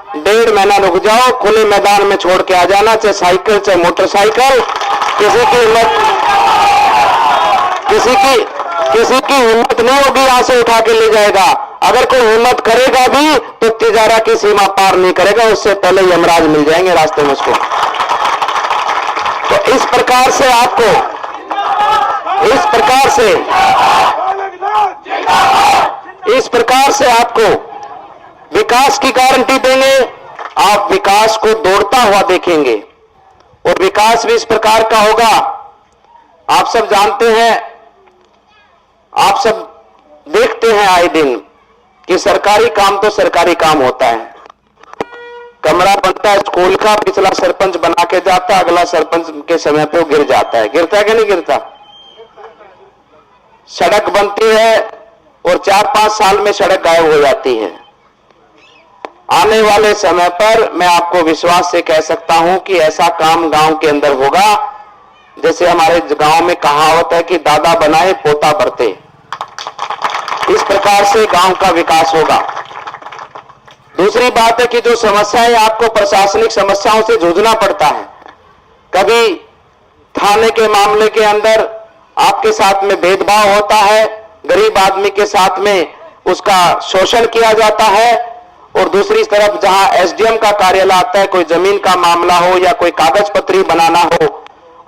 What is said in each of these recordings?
1.5 महीना रुक जाओ, खुले मैदान में छोड़ के आ जाना, चाहे साइकिल चाहे मोटरसाइकिल। किसी की हिम्मत नहीं होगी यहां से उठा के ले जाएगा। अगर कोई हिम्मत करेगा भी तो तिजारा की सीमा पार नहीं करेगा, उससे पहले यमराज मिल जाएंगे रास्ते में उसको। तो इस प्रकार से आपको विकास की गारंटी देंगे। आप विकास को दौड़ता हुआ देखेंगे और विकास भी इस प्रकार का होगा। आप सब जानते हैं, आप सब देखते हैं आए दिन कि सरकारी काम तो सरकारी काम होता है। कमरा बनता है स्कूल का, पिछला सरपंच बना के जाता है, अगला सरपंच के समय पे वो गिर जाता है। गिरता है कि नहीं गिरता? सड़क बनती है और 4-5 साल में सड़क गायब हो जाती है। आने वाले समय पर मैं आपको विश्वास से कह सकता हूं कि ऐसा काम गांव के अंदर होगा जैसे हमारे गांव में कहावत है कि दादा बनाए पोता बरते। इस प्रकार से गांव का विकास होगा। दूसरी बात है कि जो समस्याएं आपको प्रशासनिक समस्याओं से जूझना पड़ता है, कभी थाने के मामले के अंदर आपके साथ में भेदभाव होता है, गरीब आदमी के साथ में उसका शोषण किया जाता है, और दूसरी तरफ जहां एसडीएम का कार्यालय आता है, कोई जमीन का मामला हो या कोई कागज पत्री बनाना हो,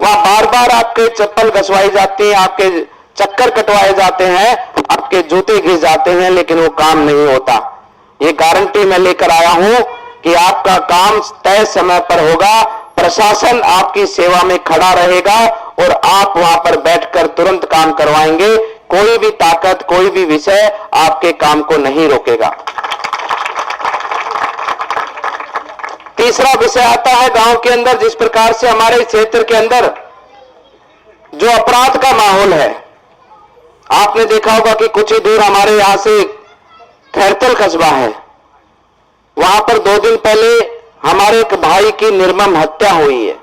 वहां बार बार आपके चप्पल घसवाई जाती है, आपके चक्कर कटवाए जाते हैं, आपके जूते घिस जाते हैं, लेकिन वो काम नहीं होता। ये गारंटी मैं लेकर आया हूं कि आपका काम तय समय पर होगा, प्रशासन आपकी सेवा में खड़ा रहेगा और आप वहां पर बैठकर तुरंत काम करवाएंगे। कोई भी ताकत, कोई भी विषय आपके काम को नहीं रोकेगा। तीसरा विषय आता है गांव के अंदर, जिस प्रकार से हमारे क्षेत्र के अंदर जो अपराध का माहौल है। आपने देखा होगा कि कुछ ही दूर हमारे यहां से खैरतल कस्बा है, वहां पर 2 दिन पहले हमारे एक भाई की निर्मम हत्या हुई है।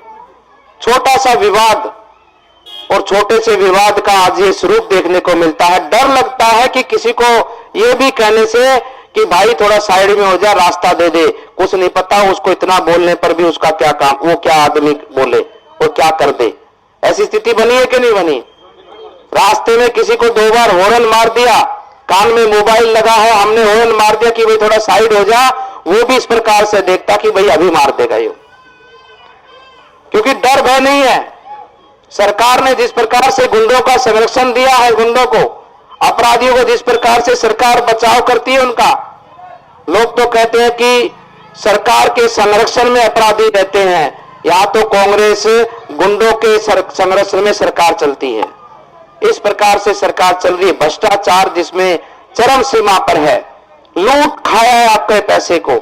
छोटा सा विवाद, और छोटे से विवाद का आज ये स्वरूप देखने को मिलता है। डर लगता है कि किसी को ये भी कहने से कि भाई थोड़ा साइड में हो जा, रास्ता दे दे, कुछ नहीं पता उसको इतना बोलने पर भी उसका क्या काम, वो क्या आदमी बोले और क्या कर दे। ऐसी स्थिति बनी है कि नहीं बनी? रास्ते में किसी को 2 बार हॉर्न मार दिया, कान में मोबाइल लगा है, हमने हॉर्न मार दिया कि भाई थोड़ा साइड हो जा, वो भी इस प्रकार से देखता कि भाई अभी मार देगा ये, क्योंकि डर भय नहीं है। सरकार ने जिस प्रकार से गुंडों का संरक्षण दिया है, गुंडों को, अपराधियों को जिस प्रकार से सरकार बचाव करती है उनका, लोग तो कहते हैं कि सरकार के संरक्षण में अपराधी रहते हैं। या तो कांग्रेस गुंडों के संरक्षण में सरकार चलती है। इस प्रकार से सरकार चल रही है। भ्रष्टाचार जिसमें चरम सीमा पर है, लूट खाया है आपके पैसे को,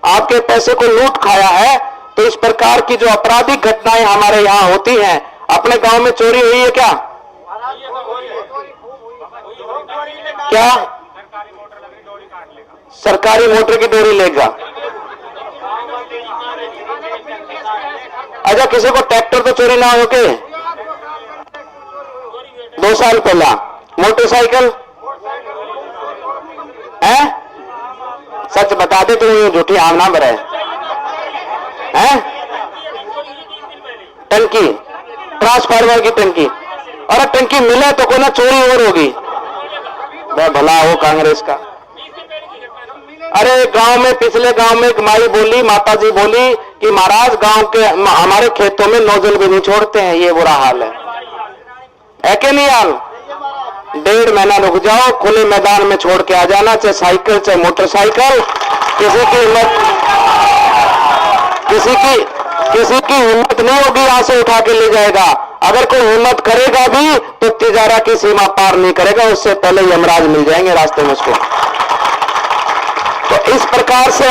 आपके पैसे को लूट खाया है। तो इस प्रकार की जो आपराधिक घटनाएं हमारे यहां होती हैं, अपने गांव में चोरी हुई है क्या? क्या सरकारी मोटर की डोरी लेगा? अच्छा, किसी को ट्रैक्टर तो चोरी ना हो के? 2 साल पहला मोटरसाइकिल है? सच बता दे तो ये झूठी आमना भरे है। टंकी, ट्रांसफार्मर की टंकी, और टंकी मिले तो कोई ना चोरी और होगी। भला हो कांग्रेस का। अरे गांव में, पिछले गांव में एक माई बोली, माता जी बोली कि महाराज गांव के हमारे खेतों में नोजल भी नहीं छोड़ते हैं, ये बुरा हाल है कि नहीं हाल? 1.5 महीना रुक जाओ, खुले मैदान में छोड़ के आ जाना, चाहे साइकिल चाहे मोटरसाइकिल। किसी की हिम्मत नहीं होगी यहां से उठा के ले जाएगा। अगर कोई हिम्मत करेगा भी तो तिजारा की सीमा पार नहीं करेगा, उससे पहले यमराज मिल जाएंगे रास्ते में उसको। तो इस प्रकार से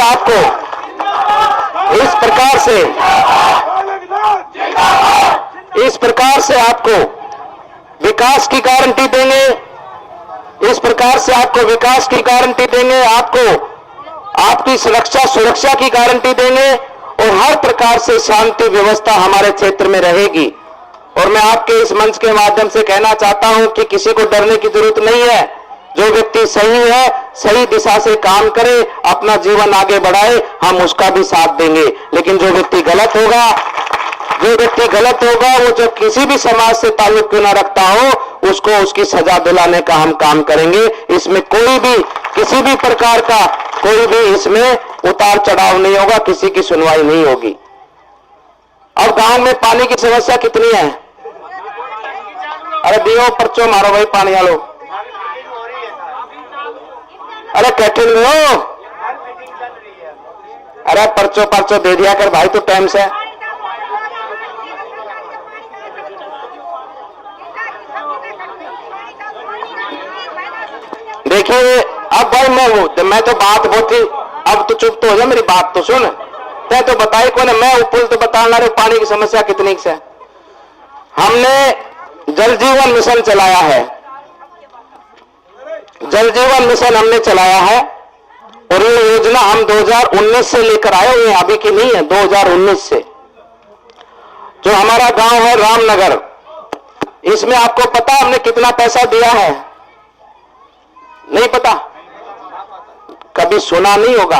आपको विकास की गारंटी देंगे। इस प्रकार से आपको विकास की गारंटी देंगे, आपको आपकी सुरक्षा की गारंटी देंगे, और हर प्रकार से शांति व्यवस्था हमारे क्षेत्र में रहेगी। और मैं आपके इस मंच के माध्यम से कहना चाहता हूं कि किसी को डरने की जरूरत नहीं है। जो व्यक्ति सही है सही दिशा से काम करे, अपना जीवन आगे बढ़ाए, हम उसका भी साथ देंगे। लेकिन जो व्यक्ति गलत होगा, वो जो किसी भी समाज से ताल्लुक क्यों ना रखता हो, उसको उसकी सजा दिलाने का हम काम करेंगे। इसमें कोई भी किसी भी प्रकार का कोई भी इसमें उतार चढ़ाव नहीं होगा, किसी की सुनवाई नहीं होगी। अब गांव में पानी की समस्या कितनी है? अरे दियो पर्चो मारो भाई पानी वालों। अरे कैटरिंग में हो, अरे पर्चो दे दिया कर भाई, तो टाइम से। देखिए अब भाई मैं तो बात बहुत ही, अब तो चुप तो हो जा, मेरी बात तो सुन। तय तो बताई कौन है, मैं पुल तो बताना रहे पानी की समस्या कितनी से। हमने जल जीवन मिशन चलाया है, जल जीवन मिशन हमने चलाया है, और ये योजना हम 2019 से लेकर आए हुए हैं, अभी की नहीं है, 2019 से। जो हमारा गांव है रामनगर, इसमें आपको पता हमने कितना पैसा दिया है? नहीं पता, कभी सुना नहीं होगा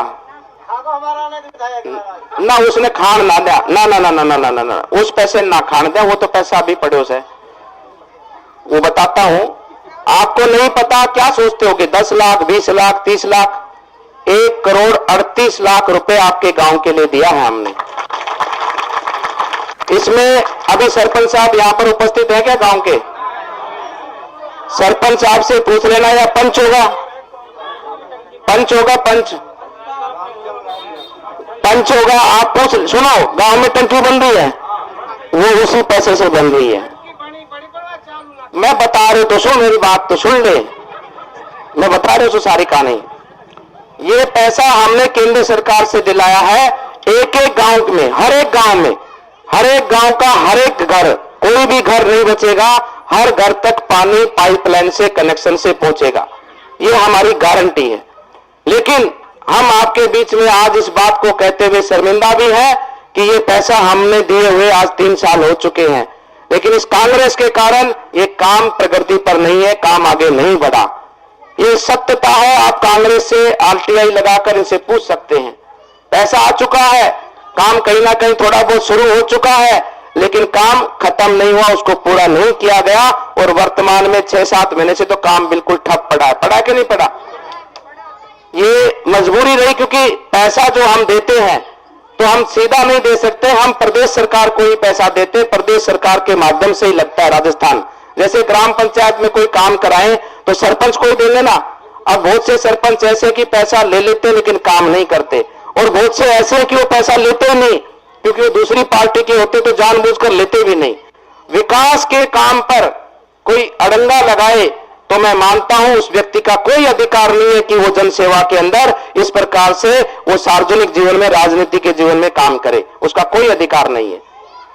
ना। उसने खान ना दिया, ना ना ना ना ना ना ना ना, उस पैसे ना खान दिया, वो तो पैसा अभी पड़ोस है। वो बताता हूं, आपको नहीं पता, क्या सोचते हो कि 10 लाख 20 लाख 30 लाख, 1 करोड़ 38 लाख रुपए आपके गांव के लिए दिया है हमने। इसमें अभी सरपंच साहब यहां पर उपस्थित है क्या गांव के? सरपंच साहब से पूछ लेना, या पंच होगा, पंच होगा, पंच होगा, आप पूछ। सुनो, गांव में टंकी बन रही है, वो उसी पैसे से बन रही है। मैं बता रही तो सुन, मेरी बात तो सुन ले, मैं बता रही हूं सारी कहानी। ये पैसा हमने केंद्र सरकार से दिलाया है। एक एक गांव में, हर एक गांव का हर एक घर, कोई भी घर नहीं बचेगा, हर घर तक पानी पाइपलाइन से कनेक्शन से पहुंचेगा, ये हमारी गारंटी है। लेकिन हम आपके बीच में आज इस बात को कहते हुए शर्मिंदा भी हैं कि ये पैसा हमने दिए हुए आज 3 साल हो चुके हैं, लेकिन इस कांग्रेस के कारण ये काम प्रगति पर नहीं है, काम आगे नहीं बढ़ा। ये सत्यता है, आप कांग्रेस से आरटीआई लगाकर इनसे पूछ सकते हैं। पैसा आ चुका है, काम कहीं ना कहीं थोड़ा बहुत शुरू हो चुका है, लेकिन काम खत्म नहीं हुआ, उसको पूरा नहीं किया गया, और वर्तमान में 6-7 महीने से तो काम बिल्कुल ठप पड़ा है। पड़ा कि नहीं पड़ा? ये मजबूरी रही, क्योंकि पैसा जो हम देते हैं तो हम सीधा नहीं दे सकते, हम प्रदेश सरकार को ही पैसा देते, प्रदेश सरकार के माध्यम से ही लगता है। राजस्थान जैसे ग्राम पंचायत में कोई काम कराएं तो सरपंच को ही देंगे ना। अब बहुत से सरपंच ऐसे कि पैसा ले लेते लेकिन काम नहीं करते, और बहुत से ऐसे कि वो पैसा लेते ही नहीं, क्योंकि वो दूसरी पार्टी के होते तो जानबूझकर लेते भी नहीं। विकास के काम पर कोई अड़ंगा लगाए तो मैं मानता हूं उस व्यक्ति का कोई अधिकार नहीं है कि वो जनसेवा के अंदर इस प्रकार से वो सार्वजनिक जीवन में, राजनीति के जीवन में काम करे, उसका कोई अधिकार नहीं है।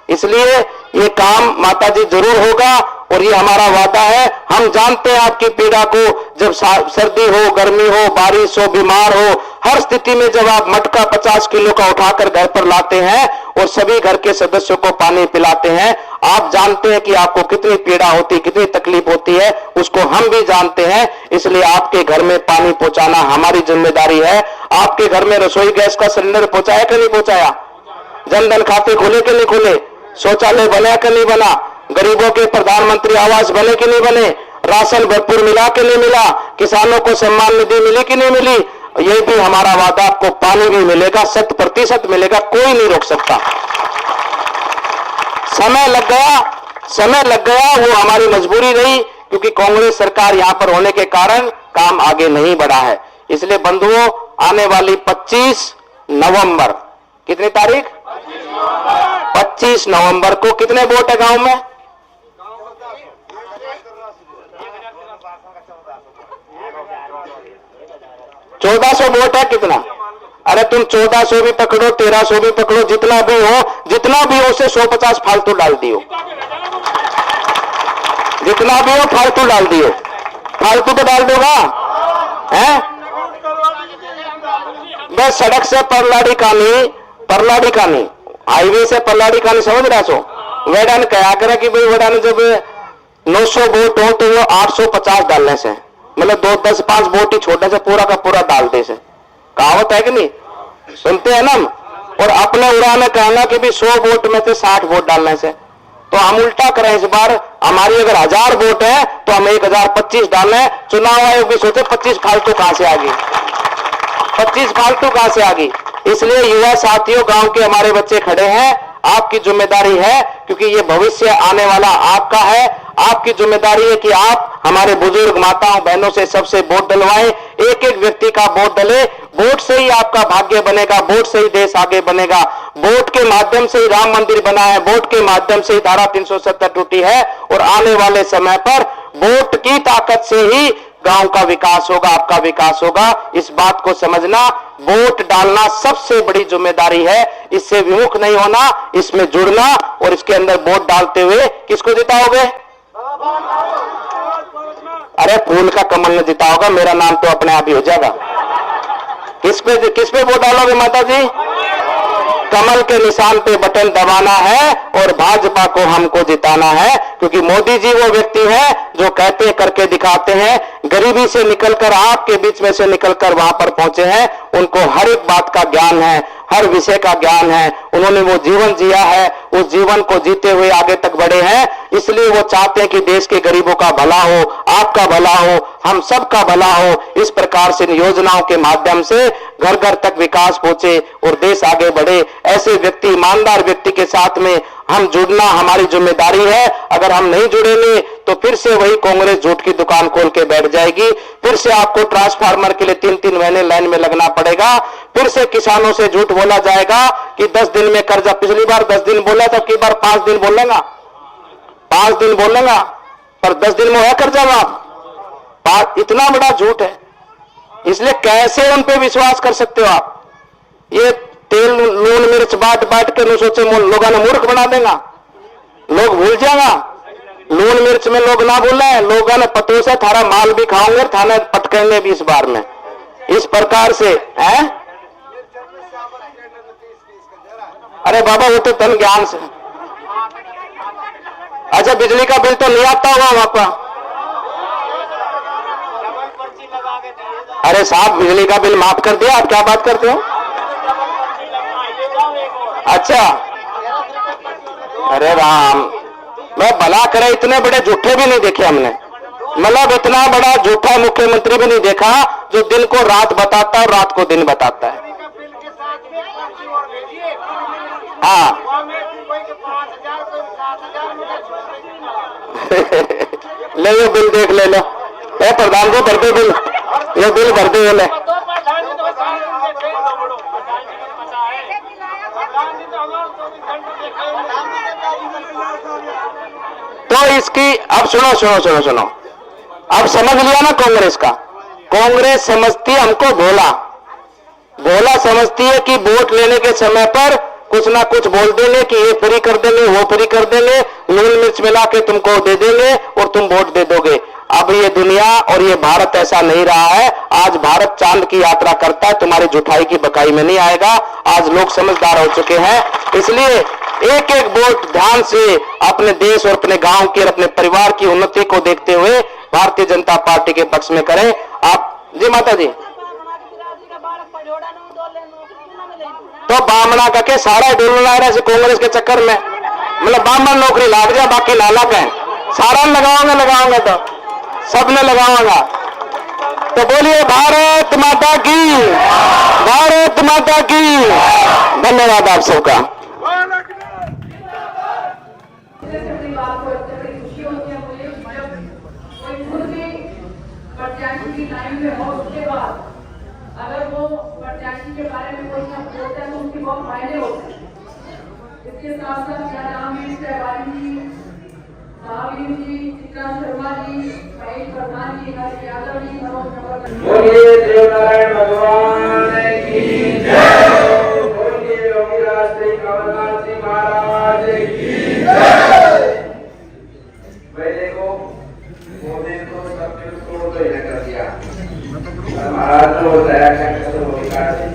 इसलिए ये काम माताजी जरूर होगा, और ये हमारा वादा है। हम जानते हैं आपकी पीड़ा को, जब सर्दी हो, गर्मी हो, बारिश हो, बीमार हो, हर स्थिति में जब आप मटका 50 किलो का उठाकर घर पर लाते हैं और सभी घर के सदस्यों को पानी पिलाते हैं, आप जानते हैं कि आपको कितनी पीड़ा होती, कितनी तकलीफ होती है, उसको हम भी जानते हैं। इसलिए आपके घर में पानी पहुंचाना हमारी जिम्मेदारी है। आपके घर में रसोई गैस का सिलेंडर पहुंचाया कि नहीं पहुंचाया? जनधन खाते खुले कि नहीं खुले? शौचालय बना कि नहीं बना? गरीबों के प्रधानमंत्री आवास बने कि नहीं बने? राशन भरपूर मिला कि नहीं मिला? किसानों को सम्मान निधि मिली कि नहीं मिली? ये भी हमारा वादा, आपको पानी भी मिलेगा, 100% मिलेगा, कोई नहीं रोक सकता। समय लग गया, वो हमारी मजबूरी रही, क्योंकि कांग्रेस सरकार यहां पर होने के कारण काम आगे नहीं बढ़ा है। इसलिए बंधुओं, आने वाली 25 नवंबर, कितनी तारीख? 25 नवंबर को कितने वोट है गांव में? 1400 वोट है। कितना? अरे तुम 1400 भी पकड़ो, 1300 भी पकड़ो, जितना भी हो उसे 150 फालतू डाल दियो, जितना भी हो फालतू डाल दियो। फालतू तो डाल दोगा हैं? बस सड़क से परलाड़ी कानी हाईवे से परलाड़ी कानी, समझ रहा सो? वेड़ा ने कहा करे कि भाई वेड़ा ने जब 900 वोट हो तो वो 850 डालने से, मतलब 2-10-5 वोट ही छोटे से पूरा का पूरा डाल दे से, कहावत है कि नहीं, सुनते हैं ना हम। और अपने उड़ाने कहना कि भी 100 वोट में से 60 वोट डालने से, तो हम उल्टा करें इस बार, हमारी अगर 1000 वोट है तो हम 1025 डालें। चुनाव आयोग भी सोचे 25 फालतू कहां से आ गई, 25 फालतू कहां से आ गई। इसलिए युवा साथियों, गांव के हमारे बच्चे खड़े हैं, आपकी जिम्मेदारी है, क्योंकि ये भविष्य आने वाला आपका है। आपकी जिम्मेदारी है कि आप हमारे बुजुर्ग माताओं बहनों से सबसे वोट डलवाएं, एक एक व्यक्ति का वोट डले। वोट से ही आपका भाग्य बनेगा, वोट से ही देश आगे बनेगा। वोट के माध्यम से ही राम मंदिर बना है, वोट के माध्यम से ही धारा 370 टूटी है, और आने वाले समय पर वोट की ताकत से ही गांव का विकास होगा, आपका विकास होगा। इस बात को समझना, वोट डालना सबसे बड़ी जिम्मेदारी है, इससे विमुख नहीं होना, इसमें जुड़ना, और इसके अंदर वोट डालते हुए किसको जिताओगे? अरे फूल का कमल ने जिताओगे, मेरा नाम तो अपने आप ही हो जाएगा। किस पे वोट डालोगे माता जी? कमल के निशान पे बटन दबाना है और भाजपा को हमको जिताना है, क्योंकि मोदी जी वो व्यक्ति हैं जो कहते करके दिखाते हैं। गरीबी से निकलकर, आपके बीच में से निकलकर वहां पर पहुंचे हैं, उनको हर एक बात का ज्ञान है, हर विषय का ज्ञान है, उन्होंने वो जीवन जिया है, उस जीवन को जीते हुए आगे तक बढ़े हैं। इसलिए वो चाहते हैं कि देश के गरीबों का भला हो, आपका भला हो, हम सबका भला हो। इस प्रकार से योजनाओं के माध्यम से घर घर तक विकास पहुंचे और देश आगे बढ़े। ऐसे व्यक्ति, ईमानदार व्यक्ति के साथ में हम जुड़ना हमारी जिम्मेदारी है। अगर हम नहीं जुड़ेंगे तो फिर से वही कांग्रेस झूठ की दुकान खोल के बैठ जाएगी, फिर से आपको ट्रांसफार्मर के लिए 3-3 महीने लाइन में लगना पड़ेगा, फिर से किसानों से झूठ बोला जाएगा कि 10 दिन में कर्जा। पिछली बार 10 दिन बोला था, की बार 5 दिन बोलेगा, 5 दिन बोलेगा, पर 10 दिन में है कर्जा माफ। इतना बड़ा झूठ है, इसलिए कैसे उन पे विश्वास कर सकते हो आप? ये तेल लून मिर्च बांट बांट के सोचे लोगों ने मूर्ख बना देगा, लोग भूल जाएगा। लून मिर्च में लोग ना भूले, लोगों ने पतों से थारा माल भी खाओगे, थाने पटकेंगे भी इस बार में। इस प्रकार से है। अरे बाबा वो तो धन ज्ञान से। अच्छा बिजली का बिल तो नहीं आता होगा वहां पर? अरे साहब बिजली का बिल माफ कर दिया, आप क्या बात करते हो? अच्छा अरे राम, मैं भला करे, इतने बड़े झूठे भी नहीं देखे हमने, मतलब इतना बड़ा झूठा मुख्यमंत्री भी नहीं देखा जो दिन को रात बताता है और रात को दिन बताता है। हाँ ले ये बिल देख ले लो, ए प्रधान को भर दे बिल, ये बिल भर दे ले। तो इसकी अब सुनो सुनो सुनो सुनो, अब समझ लिया ना कांग्रेस का। कांग्रेस समझती हमको भोला, भोला समझती है कि वोट लेने के समय पर कुछ ना कुछ बोल देंगे कि ये फ्री कर देंगे, वो फ्री कर देंगे, लून मिर्च मिला के तुमको दे देंगे और तुम वोट दे दोगे। अब ये दुनिया और ये भारत ऐसा नहीं रहा है। आज भारत चांद की यात्रा करता है, तुम्हारी जुठाई की बकाई में नहीं आएगा। आज लोग समझदार हो चुके हैं, इसलिए एक एक वोट ध्यान से अपने देश और अपने गांव की और अपने परिवार की उन्नति को देखते हुए भारतीय जनता पार्टी के पक्ष में करें। आप जी माता जी, तो बामणा करके सारा डोलना है ऐसे कांग्रेस के चक्कर में, मतलब बामण नौकरी लाग जाए, बाकी लालक है, सारा लगाऊंगा तो सबने लगाऊंगा। तो बोलिए भारत माता की, भारत माता की। धन्यवाद आप सबका। अगर वो प्रत्याशी के बारे में कोई ना बोलता है तो उनकी बहुत फायदे होते हैं। इसके साथ साथ क्या नाम है, सहवाली जी, महावीर जी, चित्रा शर्मा जी, महेश प्रधान जी, हर्ष यादव जी, बोलिए देवनारायण भगवान की जय, बोलिए योगीराज श्री कमलनाथ जी महाराज की जय। भाई देखो मोदी को सब कुछ छोड़ तो इन्हें कर दिया, महाराज तो दया करके तो विकास है।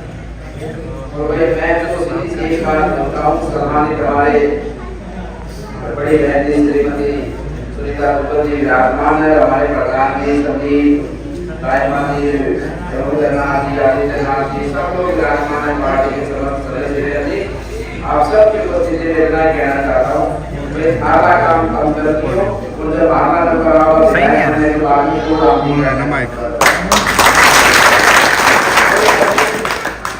और भाई मैं तो सीधी सी एक बात बोलता हूँ, सम्मानित हमारे बड़ी बहन श्रीमती सुनीता पुत्र जी विराजमान है, हमारे प्रधान जी सभी रायमानी रघुनाथ जी, आदित्यनाथ जी, सब लोग विराजमान है पार्टी के समस्त सदस्य जी। आप सबकी उपस्थिति में इतना कहना चाहता हूँ मैं सारा काम कम करती हूँ और जब आना नंबर आओ सही है तो आदमी को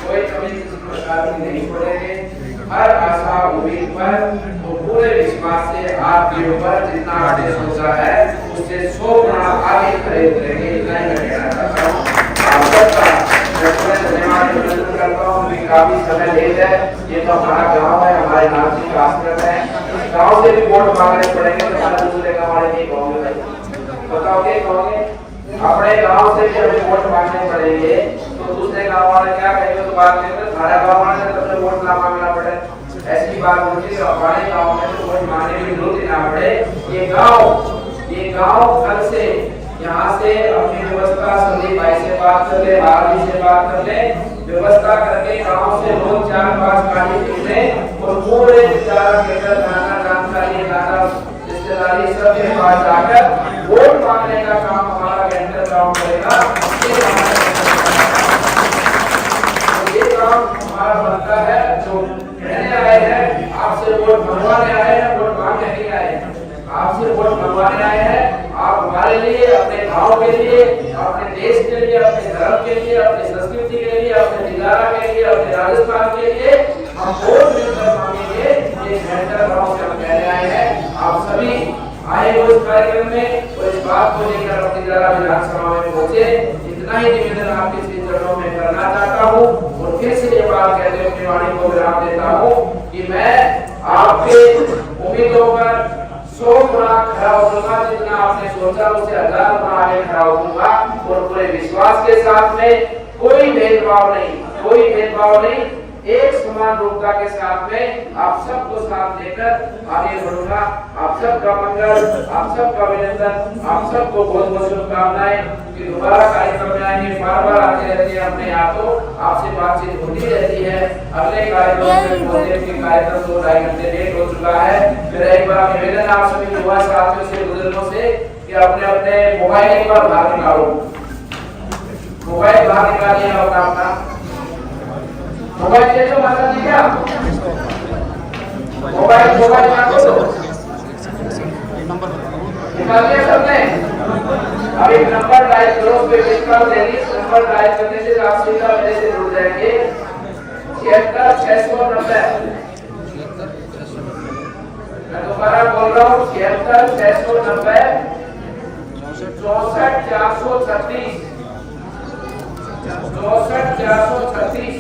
कोई कमी किसी प्रकार की नहीं पड़ेगी। हर आशा उम्मीद पर तो पूरे विश्वास से आपके ऊपर जितना आपने सोचा है उससे 100 गुना आगे खड़े उतरेंगे। इतना ही मैं कहना चाहता हूँ। आप सबका धन्यवाद करता हूँ। काफी समय लेट है, ये तो हमारा गांव है, हमारे नाम जी का आश्रम है। गांव से भी वोट मांगने पड़ेंगे तो हमारे दूसरे गांव वाले नहीं कहोगे भाई, बताओगे कहोगे? अपने गांव से भी हमें वोट मांगने पड़ेंगे तो दूसरे गांव वाले क्या कहेंगे? तो बात करेंगे हमारा गांव वाले तो अपने वोट ना मांगना पड़े। ऐसी बात होती है हमारे गांव में तो वोट मांगने की जरूरत ही ना पड़े। ये गांव कल से यहाँ से अपनी व्यवस्था संदीप भाई से बात कर ले, बारहवीं से बात कर ले, व्यवस्था करके गांव से रोज 4-5 गाड़ी निकले और पूरे विचार केंद्र थाना जानकारी दाना रिश्तेदारी सबके पास जाकर वोट मांगने का काम हमारा केंद्र काम करेगा। ये काम हमारा बनता है। जो कहने आए हैं आपसे वोट मंगवाने आए हैं, वोट मांगने नहीं आए हैं, आपसे वोट मंगवाने आए हैं। आप हमारे लिए, अपने गांव के लिए, अपने देश के लिए, अपने धर्म के लिए, अपनी संस्कृति के लिए, अपने निगारा के लिए, अपने राजस्थान के लिए हम वोट मिलकर मांगेंगे। ये सेंटर गांव से हम कहने आए हैं। आप सभी आए हो इस कार्यक्रम में और इस बात को लेकर अपनी निगारा विधानसभा में पहुंचे। इतना ही निवेदन आपके चरणों में करना चाहता हूँ और फिर से ये बात कहते हुए अपनी वाणी को विराम देता हूँ कि मैं आपके उम्मीदों पर 100 गुना खड़ा होऊंगा। जितना आपने सोचा उससे 1000 गुना आगे खड़ा होऊंगा और पूरे विश्वास के साथ में कोई भेदभाव नहीं, एक समान रूपता के साथ में आप सबको साथ लेकर आगे बढ़ूंगा। आप सबका मंगल, आप सबका अभिनंदन, आप सबको बहुत बहुत शुभकामनाएं कि दोबारा कार्यक्रम में आएंगे, बार-बार आते रहते हैं। अपने यहाँ तो आपसे बातचीत होती रहती है। अगले कार्यक्रम में पहुंचने के कार्यक्रम 2-2.5 घंटे लेट हो चुका है। फिर एक बार निवेदन आप सभी युवा साथियों से, बुजुर्गों से कि अपने अपने मोबाइल एक बार बाहर निकालो, मोबाइल बाहर निकालिए अपना मोबाइल ले लो माता जी क्या मोबाइल निकाल लिया सबने। अब एक नंबर डायल करो, उस पे क्लिक कर देंगे। नंबर डायल करने से आप सीधा मेरे से जुड़ जाएंगे। 76-690 मैं दोबारा बोल रहा हूँ 76-690 64-436 64-436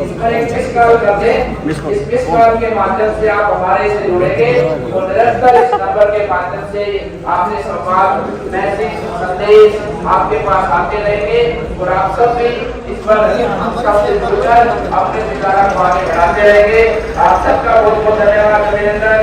इस पर एक मिस कॉल कर दें। इस मिस कॉल के माध्यम से आप हमारे से जुड़ेंगे और निरंतर इस नंबर के माध्यम से आपसे संवाद, मैसेज, संदेश आपके पास आते रहेंगे और आप सब भी इस पर सबसे जुड़कर अपने विचारों को आगे बढ़ाते रहेंगे। आप सबका बहुत बहुत धन्यवाद, अभिनंदन।